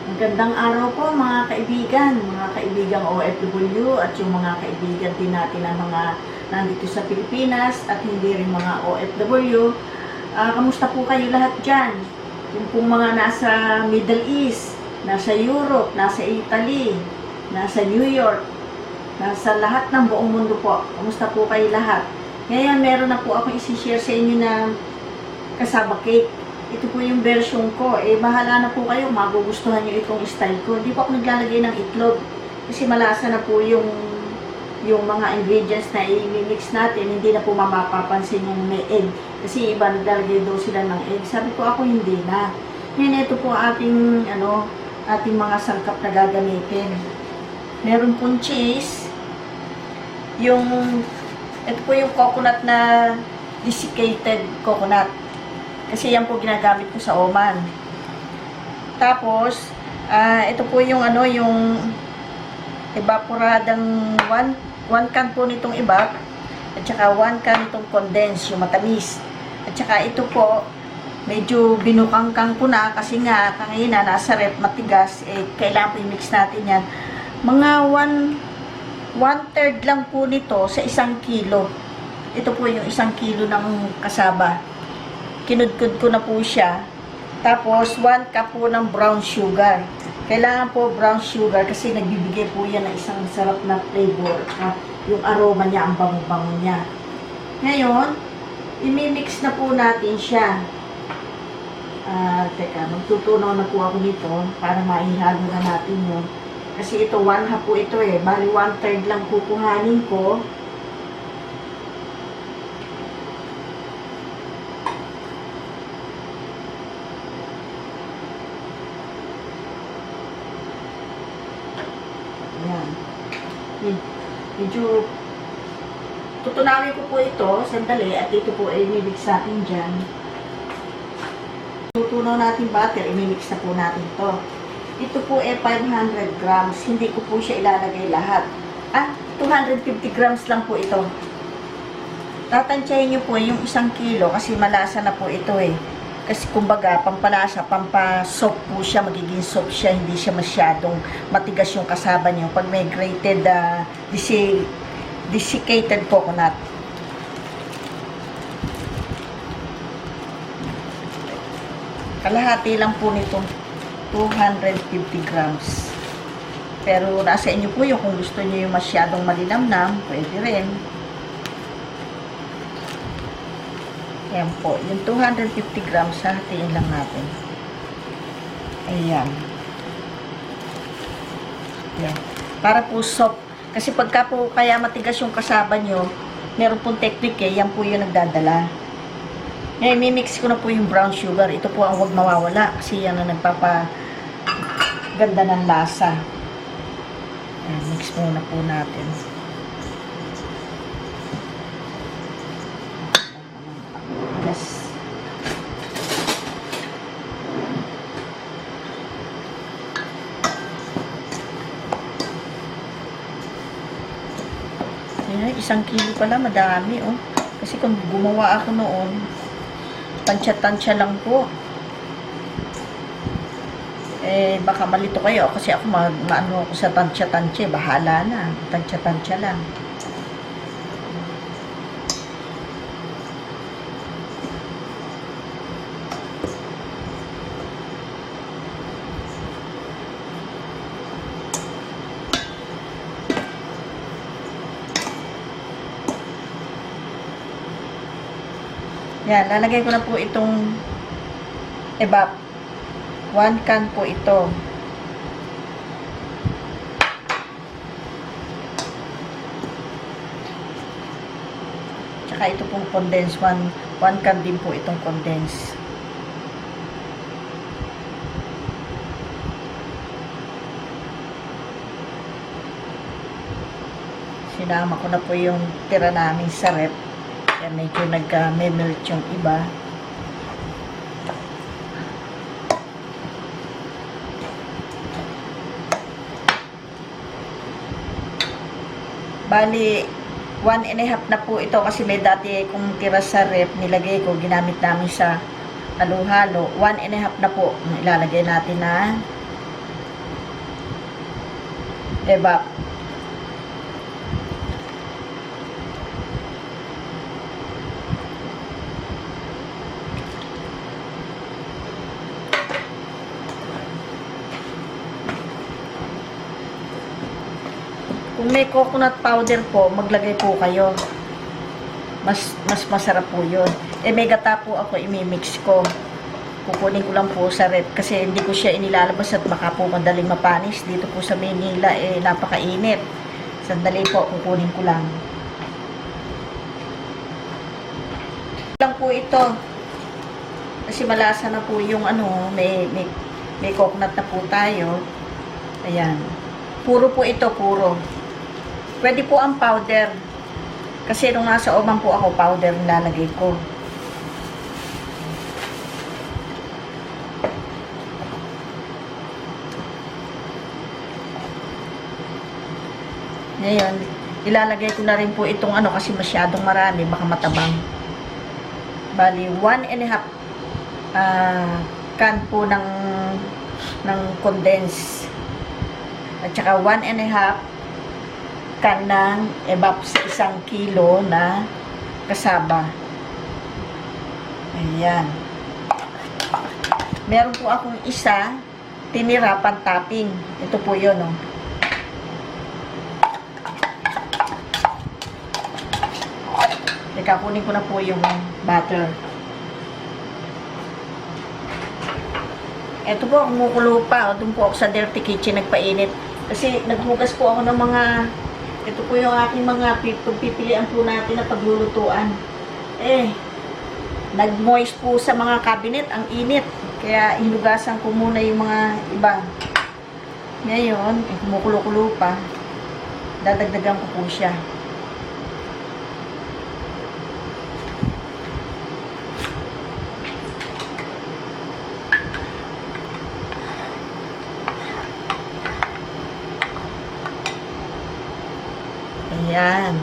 Magandang araw po mga kaibigang OFW at yung mga kaibigan din natin na mga nandito sa Pilipinas at hindi rin mga OFW. Kamusta po kayo lahat dyan? Yung pong mga nasa Middle East, nasa Europe, nasa Italy, nasa New York, nasa lahat ng buong mundo po. Kamusta po kayo lahat? Ngayon meron na po ako isi-share sa inyo na kasaba cake. Ito po yung version ko. Bahala na po kayo. Magugustuhan nyo itong style ko. Hindi po ako naglalagay ng itlog. Kasi malasa na po yung mga ingredients na i-mix natin. Hindi na po mapapansin yung may egg. Kasi iba naglalagay daw sila ng egg. Sabi ko ako hindi na. Ngayon ito po ating, ating mga sangkap na gagamitin. Meron pong cheese. Ito po yung coconut na desiccated coconut. Kasi yan po ginagamit ko sa Oman. Tapos, ito po yung yung evaporadang 1 can po nitong evap at saka 1 can itong condense, yung matamis. At saka ito po, medyo binukangkang ko na kasi nga kanina nasa rep matigas, kailangan po i-mix natin yan. Mga 1/3 lang po nito sa 1 kilo. Ito po yung 1 kilo ng kasaba. Kinudkud ko na po siya. Tapos, 1 cup po ng brown sugar. Kailangan po brown sugar kasi nagbibigay po yan ng isang sarap na flavor. Yung aroma niya, ang bango-bango niya. Ngayon, imimix na po natin siya. Teka, magtutunaw na po ako nito para maihalo na natin yun. Kasi ito, 1/2 po ito Bali, 1/3 lang kukuhanin ko. Ayan. Medyo tutunawin ko po ito sandali at ito po ay imimix natin dyan. Tutunaw natin butter, imimix na po natin to. Ito po ay 500 grams. Hindi ko po siya ilalagay lahat. 250 grams lang po ito. Tatansyahin nyo po yung 1 kilo kasi malasa na po ito Kasi kumbaga, pampalasa, pampasop po siya, magiging soap siya, hindi siya masyadong matigas yung kasaba niyo. Pag may grated, desiccated coconut. Kalahati lang po nito, 250 grams. Pero nasa inyo po yung kung gusto niyo yung masyadong malinamnam, pwede rin. Ayan po, yung 250 grams, hatiin lang natin. Ayan. Ayan. Para po soft. Kasi pagka po kaya matigas yung kasaba nyo, meron pong technique yan po yung nagdadala. Ngayon, mimix ko na po yung brown sugar. Ito po ang huwag mawawala kasi yan ang nagpapaganda ng lasa. Ayan, mix muna po natin. Ayan, 1 kilo pala, madami Kasi kung gumawa ako noon, tansya-tansya lang po. Baka malito kayo kasi ako maano ako sa tansya-tansya, bahala na. Tansya-tansya lang. Yan, lalagay ko na po itong evap. 1 can po ito. Tsaka ito pong condense. 1 can din po itong condense. Sinama ko na po yung tira namin sa rep. Kaya medyo nagka-melt yung iba. Bali, 1.5 na po ito kasi may dati kung tira sa rep, nilagay ko, ginamit namin sa halo-halo. 1.5 na po. Ilalagay natin na evap. Kung may coconut powder po, maglagay po kayo. Mas masarap po yun. May gata po ako, imimix ko. Kukunin ko lang po sa rep kasi hindi ko siya inilalabas at baka po madaling mapanis. Dito po sa Manila, napakainit. Sandali po, kukunin ko lang. Lang po ito. Kasi malasa na po yung may coconut na po tayo. Ayan. Puro po ito, puro. Pwede po ang powder. Kasi nung nasa Oman po ako, powder nilalagay ko. Ngayon, ilalagay ko na rin po itong kasi masyadong marami, baka matabang. Bali, 1.5 can po ng condense. At saka 1.5 can ng evap sa 1 kilo na kasaba. Ayan. Meron po akong isa, tinira pang topping. Ito po yun, oh. Teka, kunin ko na po yung butter. Ito po, kumukulo pa. Doon po ako sa dirty kitchen nagpainit. Kasi naghugas po ako ng mga, ito po yung aking mga pagpipilian po natin na paglulutuan. Nag-moist po sa mga cabinet, ang init. Kaya hinugasan ko muna yung mga iba. Ngayon, kumukulo-kulo pa. Dadagdagan ko po siya. Ayan.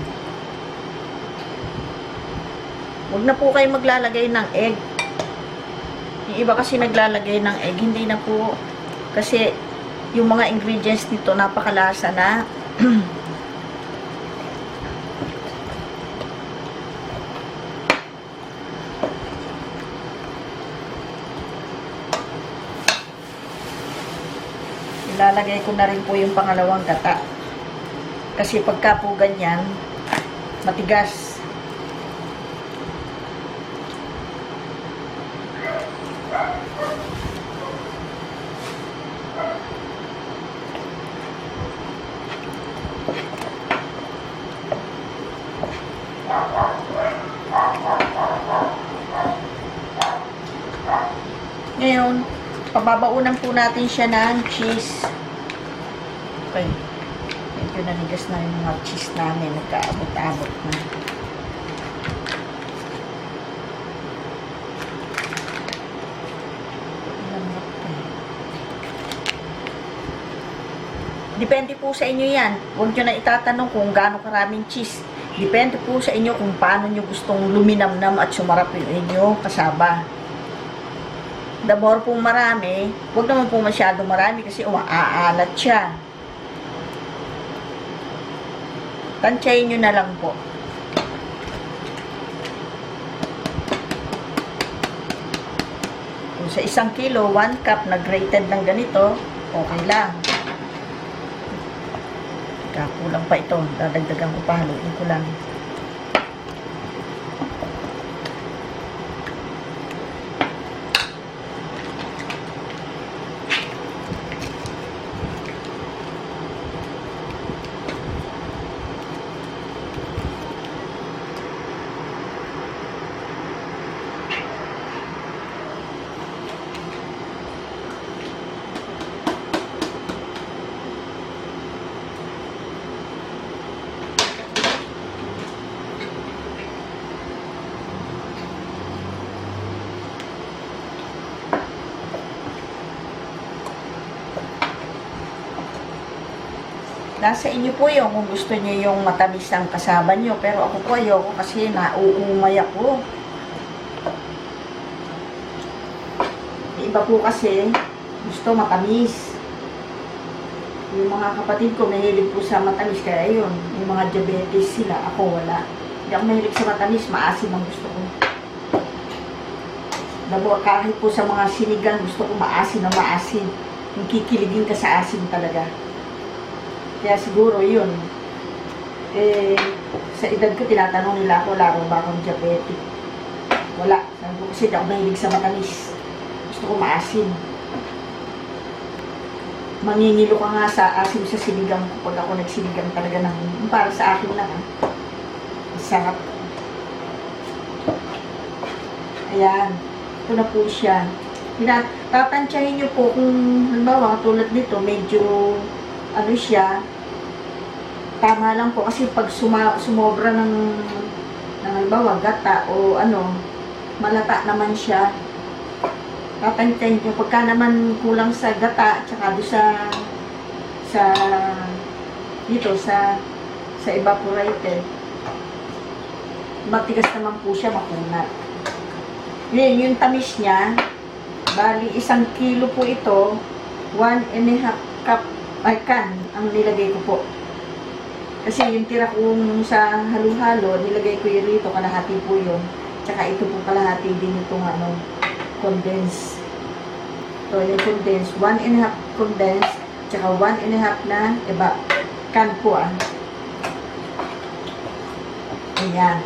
Huwag na po kayo maglalagay ng egg. Yung iba kasi naglalagay ng egg, hindi na po. Kasi yung mga ingredients nito napakalasa na. Ilalagay ko na rin po yung pangalawang gata. Kasi pagka po ganyan, matigas. Ngayon, pababaunan po natin siya ng cheese. Okay. Medyo nanigas na yung mga cheese namin. Nagkaabot-abot na. Depende po sa inyo yan. Huwag nyo na itatanong kung gaano karaming cheese. Depende po sa inyo kung paano nyo gustong luminamnam at sumarap yung inyong kasaba. The more po marami, huwag naman po masyado marami kasi aalat siya. Tansyahin nyo na lang po. Kung sa 1 kilo, 1 cup na grated ng ganito, okay lang. Kulang pa ito. Dadagdagan ko pa, haluin ko lang. Nasa inyo po yung kung gusto niyo yung matamis ang kasaba niyo. Pero ako po ayoko kasi nauumay ako. Iba po kasi gusto matamis. Yung mga kapatid ko, mahilig po sa matamis, kaya yun, yung mga diabetes sila, ako wala. Hindi ako mahilig sa matamis, maasim ang gusto ko. Kahit po sa mga sinigang, gusto ko maasim na maasim. Yung kikiligin ka sa asim talaga. Kaya siguro yun. Sa edad ko, tinatanong nila ako, laro ba akong diabetic? Wala. Sabi ko kasi, hindi ako mahilig sa matamis. Gusto ko maasim. Mangingilo ka nga sa asim sa sinigang ko pag ako nagsinigang talaga ng para sa akin lang. Sarap. Ayan. Ito na po siya. Tatansyahin nyo po kung halimbawa tulad nito medyo ano siya, tama lang po kasi pag sumobra ng halimbawa gata o ano, malata naman siya. Tatantyahin nyo pagka naman kulang sa gata tsaka doon sa evaporated, matigas naman po siya, makunat. Yun, yung tamis niya, bali 1 kilo po ito, 1.5 cup can ang nilagay ko po. Kasi yung tira kong sa halo-halo, nilagay ko yun rito, kalahati po yun. Tsaka ito po kalahati din itong ano, condense. So, yung condense, 1.5 condense, tsaka 1.5 na, can po Ayan.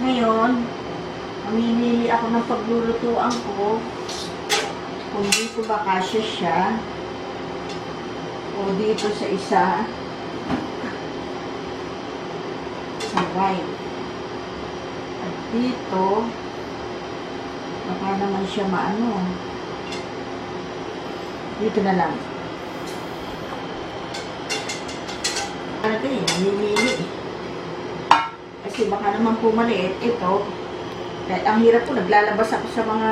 Ngayon, mamimili ako ng paglulutuan ko. Kung dito ba kasya siya, o dito sa isa, sa right. At dito, baka naman siya maano. Dito na lang. Ano ito mamimili. Kasi baka naman po maliit. Ito, kahit ang hirap po, naglalabas ako sa mga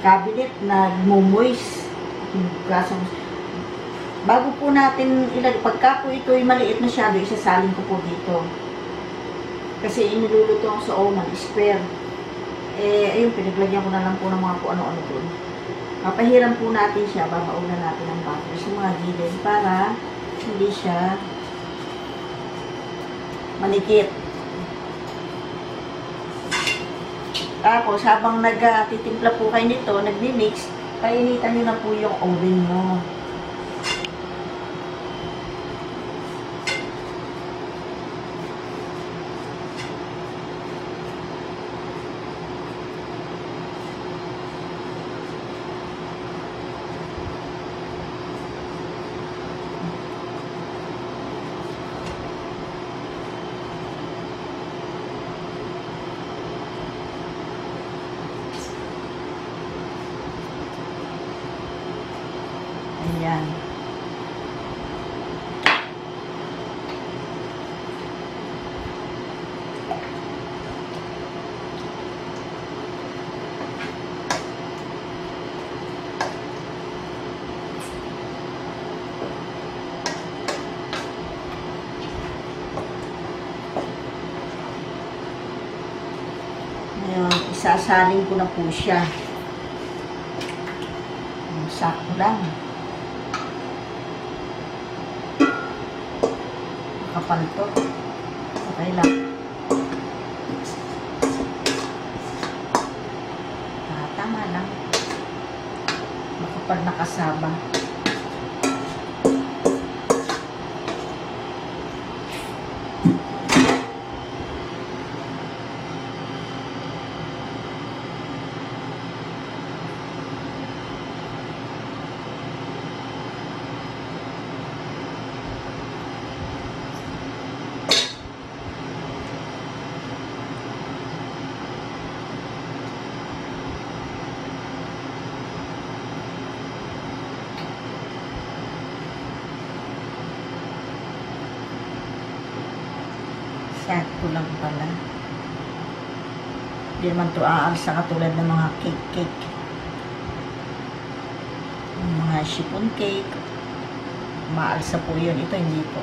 cabinet na moist. Bago po natin ilagay, pagka po ito ay maliit na siya, isasalin ko po dito. Kasi iniluluto ako sa oven, square. Ayun, pinaglagyan ko na lang po ng mga po ano-ano doon. Papahiram po natin siya, babaunan natin ang butter sa mga gilid para hindi siya manikit. Tapos, habang nagtitimpla po kayo nito, nagmi-mix, painitan nyo na po yung oven nyo. Ayan. Ngayon, isasalin ko na po siya. Sakto lang. Kapal to. Okay lang. Tama lang. Makapal na kasaba. Sakto lang pala. Hindi naman ito aalsa katulad ng mga cake. Yung mga chiffon cake. Maalsa po yun. Ito hindi po.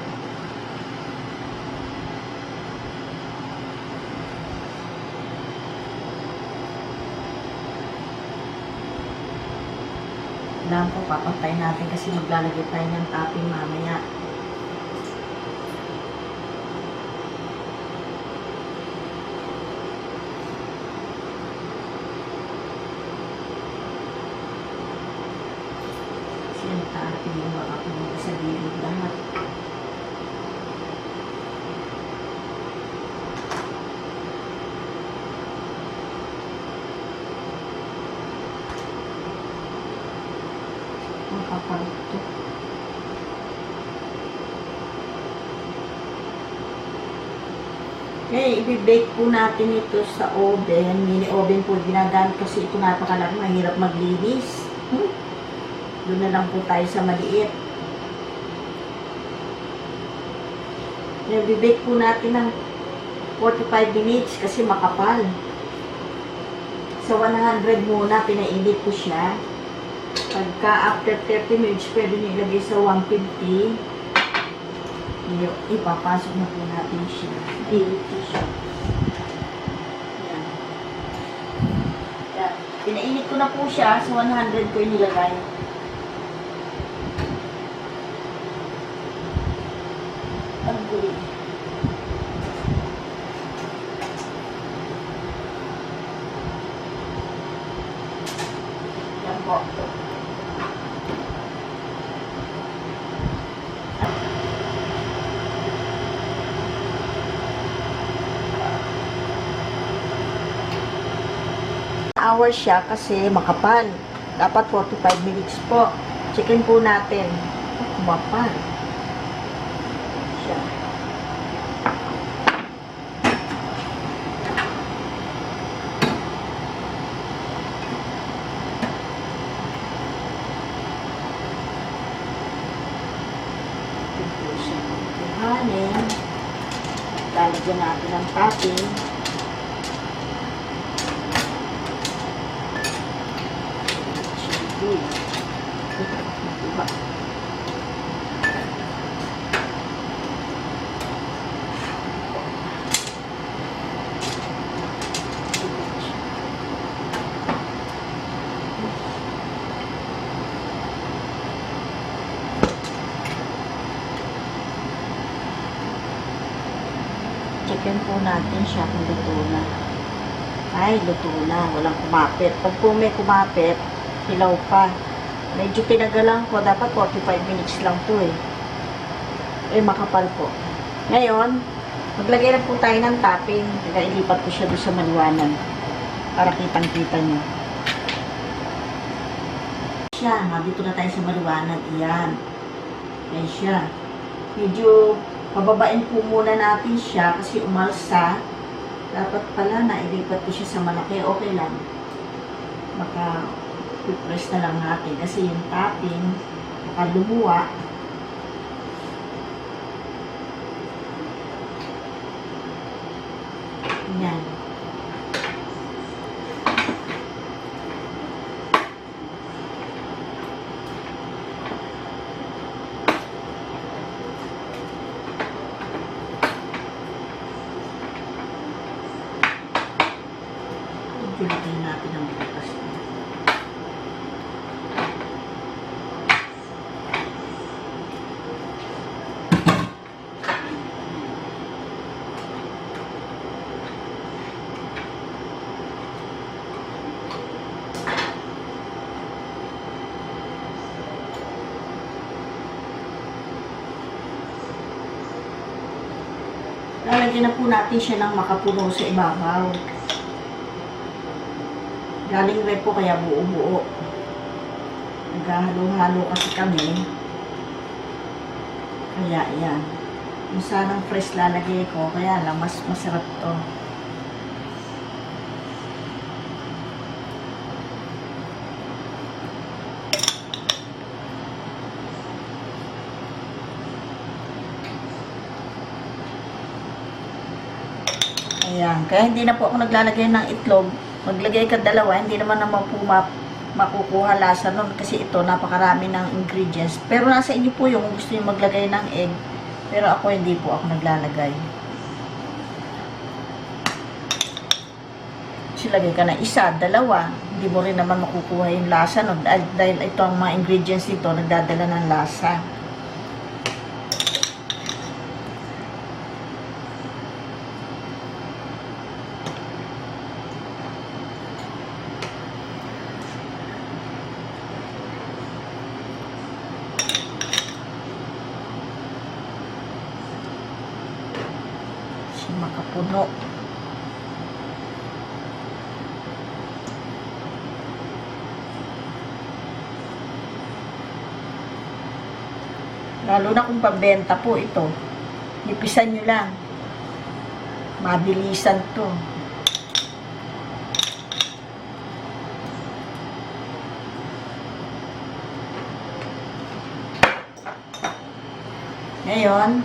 lang po, papantay natin kasi maglalagay tayo ng topping mamaya. Kasi yung topping yung makapunin sa gilid lahat. Kapal ito. Okay, i-bake po natin ito sa oven. Mini oven po ginagamit kasi ito napakalaki. Mahirap maglinis. Doon na lang po tayo sa maliit. I-bake po natin ng 45 minutes kasi makapal. Sa 100 muna, pinainit ko siya. Pagka after 30 minutes, pwede nyo ilagay sa 150. Ipapasok na po natin siya. Mainit po siya. Yan. Yan. Pinainit ko na po siya. Sa 100 ko inilagay. Ang guli. Yan po. Hour siya kasi makapal. Dapat 45 minutes po. Chicken po natin. Kumapal. Siya. Ito po siya. Kuhanin. Lalagyan natin ang topping. Diba? Chicken po natin siya kung luto na. Ay, luto na. Walang kumapit. Pag po may kumapit, hilaw pa. Medyo tinagalan ko. Dapat 45 minutes lang po eh. Makapal po. Ngayon, maglagay na po tayo ng topping. Ilipat ko siya doon sa maliwanag. Para kitang-kita nyo. Siya. Dito na tayo sa maliwanag. Yan. Yan siya. Medyo pababain po muna natin siya kasi umalsa. Dapat pala na ilipat ko siya sa malaki. Okay lang. Baka i-press na lang natin kasi yung topping baka lumuwa. Yan. Pinatay natin ang butas niya. Lalagyan na po natin siya ng makapuno sa ibabaw. Galing rin po kaya buo-buo. Naghahalo-halo kasi kami. Kaya yan. Yung sanang fresh lalagay ko, kaya lang mas masarap to. Ayan. Kaya hindi na po ako naglalagay ng itlog. Maglagay ka dalawa, hindi naman naman po makukuha lasa nun kasi ito napakarami ng ingredients. Pero nasa inyo po yung gusto nyo maglagay ng egg. Pero ako hindi po ako naglalagay. Silagay ka na isa, dalawa. Hindi mo rin naman makukuha yung lasa, no? Dahil ito ang mga ingredients nito, nagdadala ng lasa. Makapuno. Lalo na kung pambenta po ito. Nipisan nyo lang. Mabilisan to. Ngayon,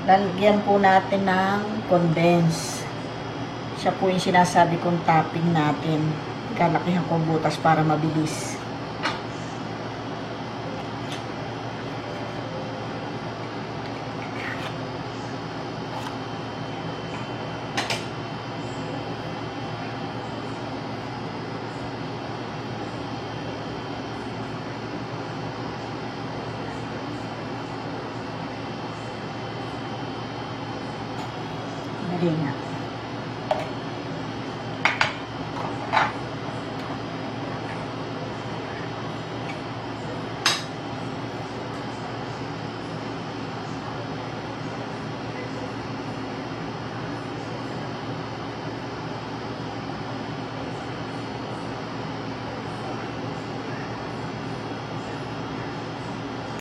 lalagyan po natin ng condense. Siya po yung sinasabi kong topping natin. Kalakihan ko butas para mabilis. Dali na.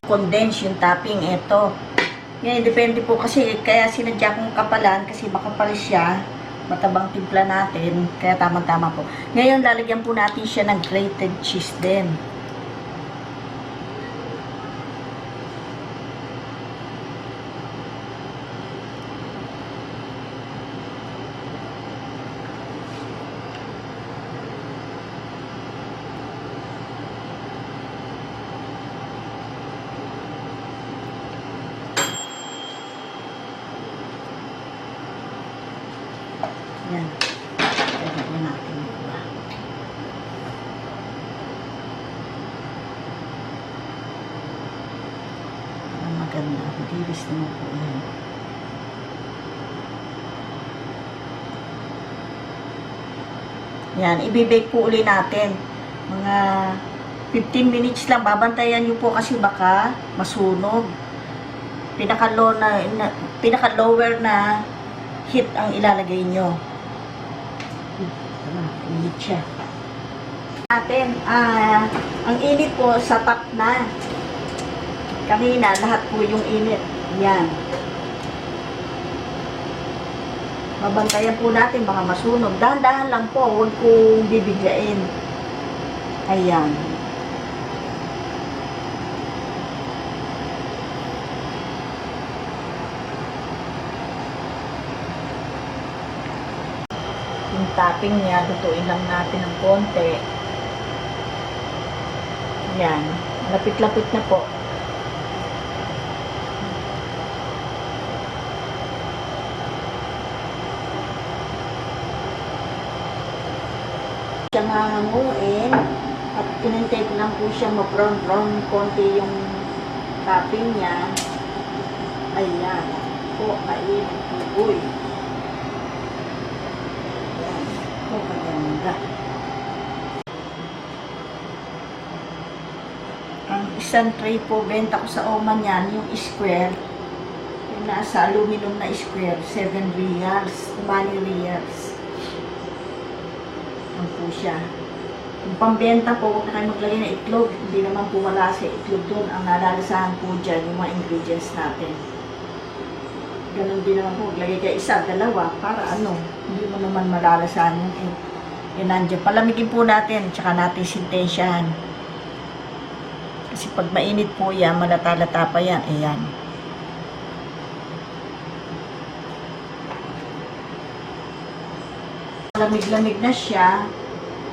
Condense yung topping ito. Ngayon, depende po kasi, kaya sinadya kong kapalan kasi makapal siya, matabang timpla natin, kaya tamang-tama po. Ngayon, lalagyan po natin siya ng grated cheese din. Yan. Lagyan natin yung iba. Ang maganda. Madilis naman po yan. Yan. Ibibake po uli natin. Mga 15 minutes lang. Babantayan nyo po kasi baka masunog. Pinaka-lower na heat ang ilalagay nyo. Init siya. Ang init po sa top na. Kanina, lahat po yung init. Yan. Mabantayan po natin, baka masunog. Dahan-dahan lang po, huwag kong bibiglain. Ayan. Yung topping niya, lutuin lang natin ng konti. Yan. Lapit-lapit na po. Siyang hahanguin at pinintay ko lang po siya ma-brown-brown konti yung topping niya. Ayan. Po, kain. Uy. Oh, maganda. Ang isang tray po, benta ko sa Oman yan, yung square. Yung nasa aluminum na square, 7 reals, money reals. Ang po siya. Yung pambenta po, huwag na kayo maglagay ng itlog. Hindi naman po wala sa itlog doon. Ang nalalasahan po dyan, yung mga ingredients natin. Ganun din naman po, maglagay kayo isa, dalawa, para ano, hindi mo naman malalasahan yung yun nandiyan. Palamigin po natin, tsaka natin sintensyahan. Kasi pag mainit po yan, malata-lata pa yan. Ayan. Lamig-lamig na siya.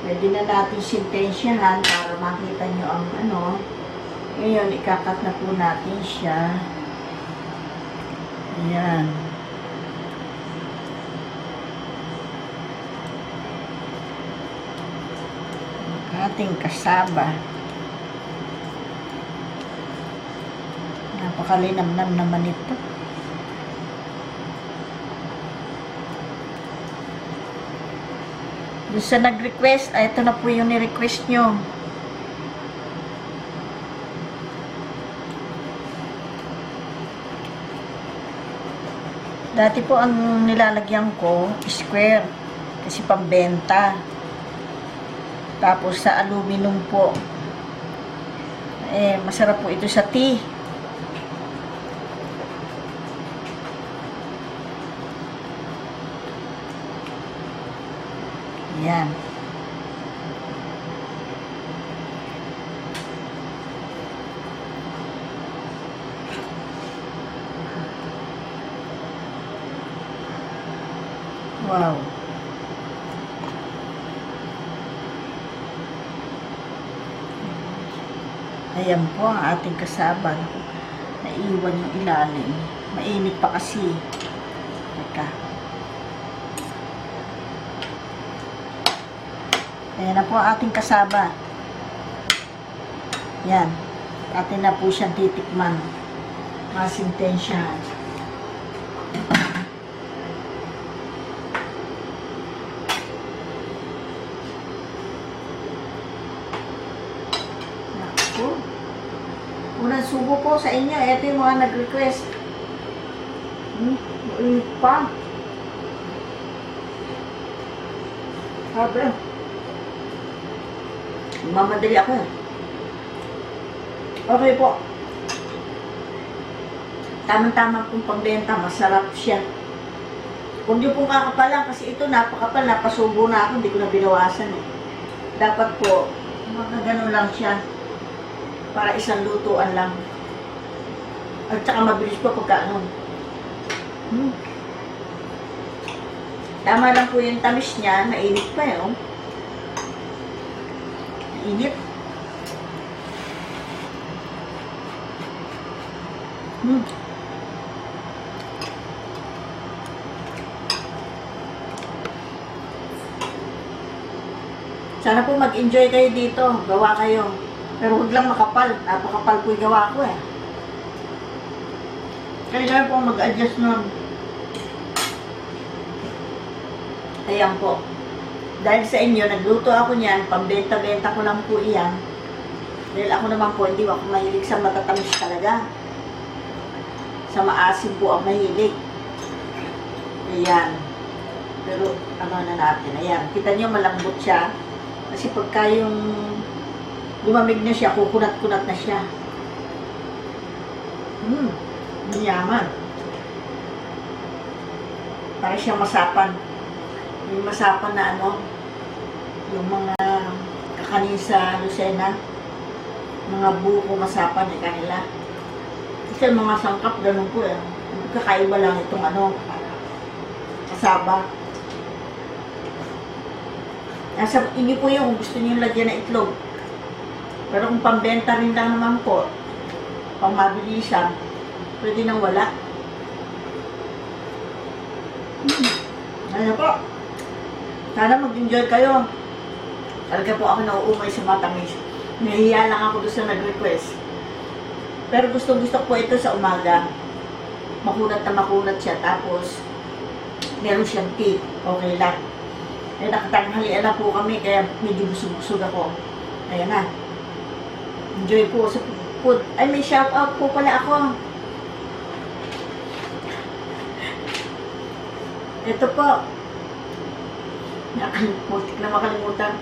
Pwede na natin sintensyahan para makita nyo ang ano. Ngayon, ikakat na po natin siya. Ayan. ating kasaba. Napakalinamnam naman ito. Doon sa nag-request, ito na po yung ni-request nyo. Dati po ang nilalagyan ko, square. Kasi pambenta. Tapos sa aluminum po. Masarap po ito sa tea. Yan. Wow. Ayan po ang ating kasaba. Naiwan yung ilalim. Mainit pa kasi. Teka. Ayan na po ang ating kasaba. Yan. Atin na po siyang titikman. Masintensyahan. Unang subo po sa inyo. Ito yung mga nag-request. Mainit pa. Sabi. Mamadali ako. Okay po. Tamang-tamang pong pagbenta. Masarap siya. Kung di pong kakapalan, kasi ito napakapal. Napasubo na ako. Hindi ko na binawasan eh. Dapat po, mga ganun lang siya. Para isang lutuan lang. At saka mabilis pa pagka ano. Tama lang po yung tamis niya. Mainit pa eh. Oh. Mainit. Sana po mag-enjoy kayo dito. Gawa kayo. Pero huwag lang makapal. Napakapal po yung gawa ko eh. Kailangan po mag-adjust nun. Ayan po. Dahil sa inyo, nagluto ako niyan. Pambenta-benta ko lang po iyan. Dahil ako naman po, hindi ako mahilig sa matatamis talaga. Sa maasim po ako mahilig. Ayan. Pero ano na natin. Ayan. Kita nyo malambot siya. Kasi pagka yung lumamig na siya, kukunat-kunat na siya. Mayaman. Para siyang masapan. Yung masapan na ano, yung mga kakanin sa Lucena, mga buko masapan eh kanila. Kasi mga sangkap, ganun po eh. Kakaiba lang itong ano, kasaba. Nasa inyo po yung gusto niyo lagyan na itlog. Pero kung pambenta rin lang naman po, pang mabilisan, pwede nang wala. Ano po? Sana mag-enjoy kayo. Talaga po ako nauumay sa matamis. Nahihiya lang ako doon sa nag-request. Pero gusto-gusto po ito sa umaga. Makunat na makunat siya. Tapos, meron siyang tea. Okay lang. Nakatanghalian na po kami, kaya medyo busog-busog ako. Ayan na. Enjoy po sa food. Ay, may shout out po pala ako. Ito po. Muntik na makalimutan.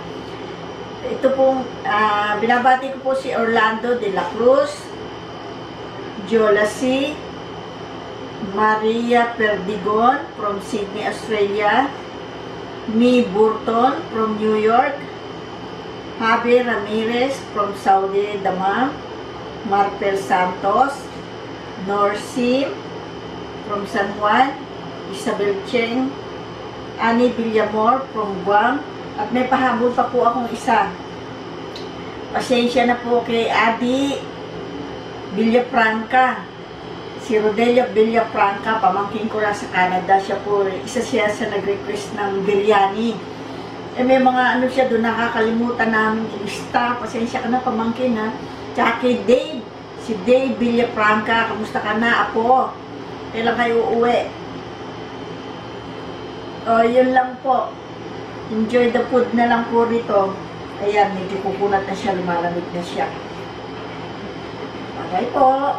Ito pong, binabati ko po si Orlando de la Cruz, Jolasi, Maria Perdigon from Sydney, Australia, Mi Burton from New York, Javi Ramirez from Saudi Damam, Marpel Santos, Norsim from San Juan, Isabel Cheng, Annie Villamor from Guam, at may pahabol pa po akong isa. Pasensya na po kay Adi Villafranca. Si Rodelia Villafranca, pamangkin ko na sa Canada. Siya po, isa siya sa nag-request ng biryani. may mga ano siya doon, nakakalimutan namin ilista. Pasensya ka na, pamangkin ha. Tsaka kay Dave, si Dave Villafranca, kamusta ka na, apo? Kailan kayo uuwi? Yun lang po. Enjoy the food na lang po rito. Ayan, medyo kukunat na siya, lumalamig na siya. Bye po.